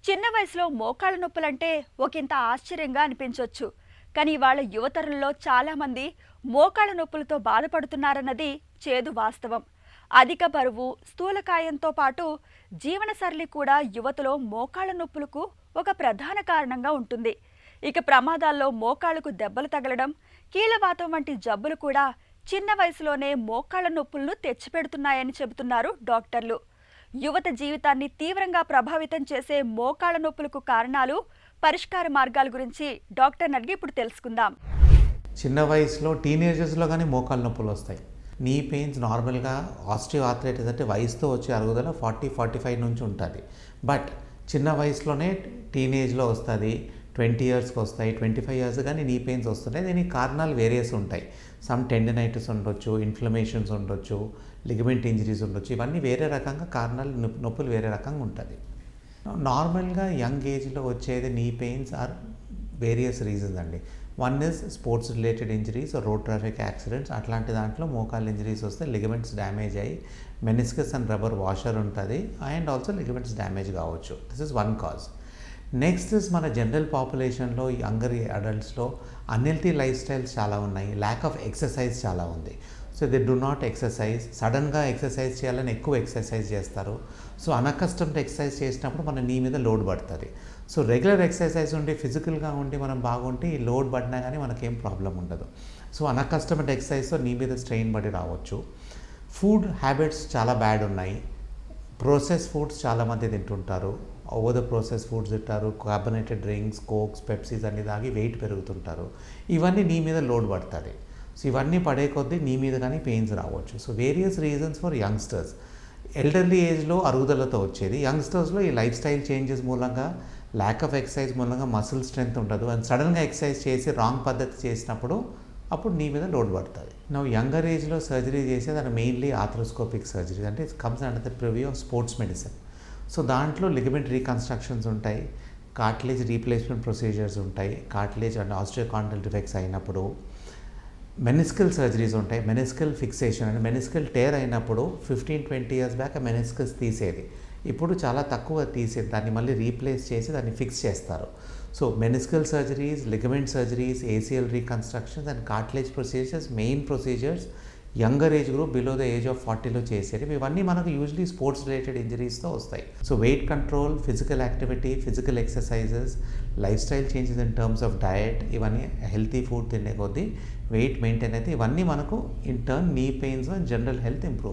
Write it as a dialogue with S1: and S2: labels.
S1: చిన్న వయసులో మోకాళ్ళ నొప్పులంటే ఒకంత ఆశ్చర్యంగా అనిపించొచ్చు. కానీ ఇవాళ యువతరంలో చాలామంది మోకాళ్ళ నొప్పులతో బాధపడుతున్నారన్నది చేదు వాస్తవం. అధిక బరువు, స్థూలకాయంతో పాటు జీవనశైలి కూడా యువతలో మోకాళ్ళ నొప్పులకు ఒక ప్రధాన కారణంగా ఉంటుంది. ఇక ప్రమాదాల్లో మోకాళ్ళకు దెబ్బలు తగలడం, కీళ్ళవాతం వంటి జబ్బులు కూడా చిన్న వయసులోనే మోకాళ్ళ నొప్పులను తెచ్చిపెడుతున్నాయని చెబుతున్నారు డాక్టర్లు. యువత జీవితాన్ని తీవ్రంగా ప్రభావితం చేసే మోకాళ్ళ నొప్పులకు కారణాలు, పరిష్కార మార్గాల గురించి డాక్టర్ని అడిగి ఇప్పుడు తెలుసుకుందాం.
S2: చిన్న వయసులో టీనేజర్స్లో కానీ మోకాళ్ళ నొప్పులు వస్తాయి. నీ పెయిన్స్ నార్మల్గా ఆస్టియో ఆర్థరైటిస్ అంటే వయసుతో వచ్చే అరుగుదల 40-45 నుంచి ఉంటుంది. బట్ చిన్న వయసులోనే టీనేజ్లో వస్తుంది, 20 ఇయర్స్కి వస్తాయి, 25 ఇయర్స్ కానీ నీ పెయిన్స్ వస్తున్నాయి. దీనికి కారణాలు వేరియస్ ఉంటాయి. సమ్ టెండనైటిస్ ఉండొచ్చు, ఇన్ఫ్లమేషన్స్ ఉండొచ్చు, లిగమెంట్ ఇంజరీస్ ఉండొచ్చు. ఇవన్నీ వేరే రకంగా కారణాలు, నొప్పులు వేరే రకంగా ఉంటుంది. నార్మల్గా యంగ్ ఏజ్లో వచ్చేది knee pains are various reasons అండి. One is sports related injuries, road traffic accidents. అట్లాంటి దాంట్లో మోకాళ్ళ ఇంజరీస్ వస్తే లిగమెంట్స్ డ్యామేజ్ అయ్యి మెనిస్కస్ అండ్ రబ్బర్ వాషర్ ఉంటుంది, అండ్ ఆల్సో లిగమెంట్స్ డ్యామేజ్ కావచ్చు. This is one cause. Next is మన జనరల్ పాపులేషన్లో, యంగర్ అడల్ట్స్లో అన్హెల్తీ లైఫ్ స్టైల్స్ చాలా ఉన్నాయి. ల్యాక్ ఆఫ్ ఎక్సర్సైజ్ చాలా ఉంది. So they do not exercise. సడన్గా ఎక్సర్సైజ్ చేయాలని ఎక్కువ ఎక్సర్సైజ్ చేస్తారు. సో అన్అకస్టమ్డ్ ఎక్సర్సైజ్ చేసినప్పుడు మన నీ మీద లోడ్ పడుతుంది. సో రెగ్యులర్ ఎక్సర్సైజ్ ఉండి ఫిజికల్గా ఉండి మనం బాగుంటే ఈ లోడ్ పడినా కానీ మనకేం ప్రాబ్లం ఉండదు. సో అన్అకస్టమ్డ్ ఎక్సర్సైజ్తో నీ మీద స్ట్రెయిన్ పడి రావచ్చు. ఫుడ్ హ్యాబిట్స్ చాలా బ్యాడ్ ఉన్నాయి. ప్రాసెస్ ఫుడ్స్ చాలామంది తింటుంటారు. ఓవర్ ద ప్రాసెస్ ఫుడ్స్ తింటారు, కార్బోనేటెడ్ డ్రింక్స్, కోక్స్, పెప్సీస్ అన్ని తాగి వెయిట్ పెరుగుతుంటారు. ఇవన్నీ నీ మీద లోడ్ పడుతుంది. సో ఇవన్నీ పడే కొద్దీ నీ మీద కానీ పెయిన్స్ రావచ్చు. So various reasons for youngsters. Elderly ఏజ్లో అరుగుదలతో వచ్చేది, యంగ్స్టర్స్లో ఈ లైఫ్ స్టైల్ చేంజెస్ మూలంగా, ల్యాక్ ఆఫ్ ఎక్సర్సైజ్ మూలంగా మసిల్ స్ట్రెంత్ ఉండదు, అండ్ సడన్గా ఎక్సర్సైజ్ చేసి రాంగ్ పద్ధతి చేసినప్పుడు అప్పుడు నీ మీద లోడ్ పడుతుంది. నువ్వు యంగర్ ఏజ్లో సర్జరీ చేసేది అది మెయిన్లీ ఆర్థ్రోస్కోపిక్ సర్జరీ, అంటే it comes under the preview of sports medicine. So దాంట్లో లిగమెంట్ రీకన్స్ట్రక్షన్స్ ఉంటాయి, కార్టిలేజ్ రీప్లేస్మెంట్ ప్రొసీజర్స్ ఉంటాయి, కార్టిలేజ్ అండ్ ఆస్టియోకాండల్ డిఫెక్ట్స్ అయినప్పుడు మెనిస్కల్ సర్జరీస్ ఉంటాయి. మెనిస్కల్ ఫిక్సేషన్ అంటే మెనిస్కల్ టేర్ అయినప్పుడు 15-20 ఇయర్స్ బ్యాక్ ఆ మెనిస్కస్ తీసేది, ఇప్పుడు చాలా తక్కువ తీసేది, దాన్ని మళ్ళీ రీప్లేస్ చేసి దాన్ని ఫిక్స్ చేస్తారు. So meniscal surgeries, ligament surgeries, ACL reconstructions and cartilage procedures main procedures younger age group below the age of 40లో చేసేవి. ఇవన్నీ మనకు యూజువలీ స్పోర్ట్స్ రిలేటెడ్ ఇంజరీస్తో వస్తాయి. So weight control, physical activity, physical exercises, lifestyle changes in terms of diet, ఇవన్నీ healthy food తినే కొద్దీ weight maintain అయితే ఇవన్నీ మనకు in turn knee pains and general health improve అయ్యింది.